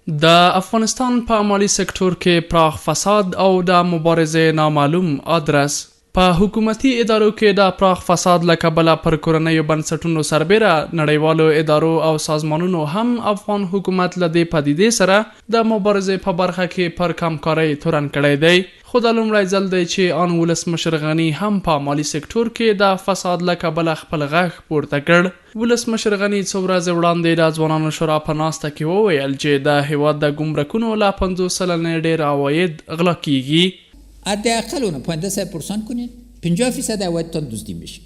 د افغانستان په مالی سکتور کې پراخ فساد او د مبارزې نامعلوم آدرس. په حکومتي ادارو کې د پراخ فساد له کبله پر کورنیو بنسټونو سربیره نړیوالو ادارو او سازمانونو هم افغان حکومت له دې پدیدې سره د مبارزې په برخه کې پر کمکارۍ تورن کړی دی. خو د لومړی ځل دی چې ان ولسمشر غني هم په مالی سکتور کې د فساد له کبله خپل غږ پورته کړ. ولسمشر غني څو ورځې وړاندې د ځوانانو شورا په ناسته کې وویل چې د هیواد د ګمرکونو له 50 سلنې ډېر عواید غلا کیږي. حداقل اونو 15% کنید 50% عوایدتان دزدی میشه.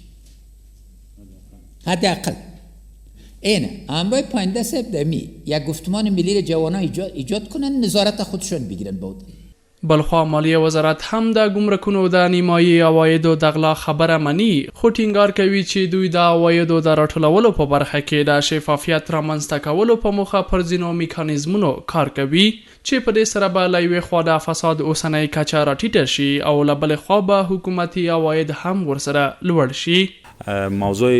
حداقل اینه اما 15% دمی یک گفتمان ملی جوانان ایجاد کنن، نظارت خودشون بگیرن بود. بلخوا مالیه وزارت هم د ګمرکونو د نیمایي عوایدو د غلا خبره مني، خو ټینګار کوي چې دوی د عوایدو د راټولولو په برخه کې د شفافیت رامنځته کولو په موخه پر ځینو میکانیزمونو کار کوي چې په دې سره به له یوې خوا د فساد اوسنۍ کچه راټیټه شي او له بلې خوا به حکومتي عواید هم ورسره لوړ شي. موضوع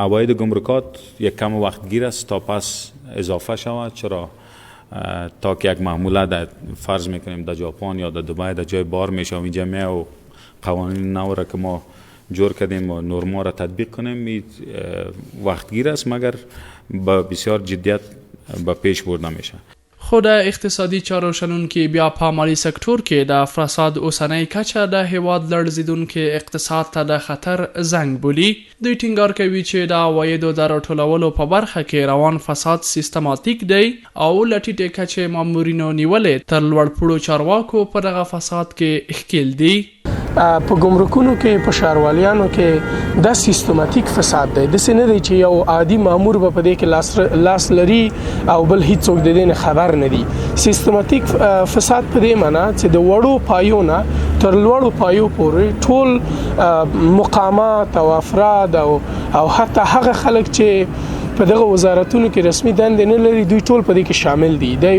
عواید گمرکات یک کم وقتگیر است تا پس اضافه شود، چرا تا که یک محموله در فرض میکنیم در ژاپن یا در دبی در جای بار میشه و جمعه و قوانین نو را که ما جور کردیم و نرما را تطبیق کنیم وقتگیر است، مگر با بسیار جدیت به پیش برده میشه. خود اقتصادي چارو شنونکي بیا په مالی سکتور کې د فساد اوسنۍ کچه د هیواد لړزیدونکي اقتصاد ته د خطر زنګ بولي. دوی ټینګار کوي چې د عوایدو د راټولولو په برخه کې روان فساد سیستماتیک دی او له ټیټې کچې مامورینو نیولې تر لوړپوړو چارواکو په دغه فساد کې ښکیل دي. په ګمرکونو کې په ښارواليانو کې د سیستماتیک فساد دی. داسې نه دی چې یو عادي مامور به په دې کې لاس لري او بل هیڅوک د دې نه خبر نه دی. سیستماتیک فساد په دې معنی چې د وړو پایو نه تر لوړو پایو پورې ټول مقامات او افراد او حتی هغه خلک چې په دغه وزارتونو کې رسمي دندې نه لري، دوی ټول په دې کې شامل دي. دا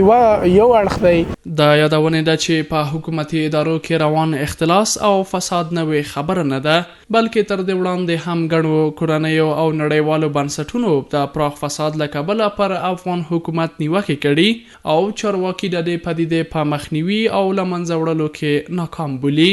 یو اړخ دی. د یادونې ده چې په حکومتي ادارو کې روان اختلاس او فساد نوې خبره نه ده، بلکې تر دې وړاندې هم ګڼو کورنیو او نړیوالو بنسټونو د پراخ فساد له کبله پر افغان حکومت نیوکې کړي او چارواکي د دې پدیدې په مخنیوي او له منځه وړلو کې ناکام بولي.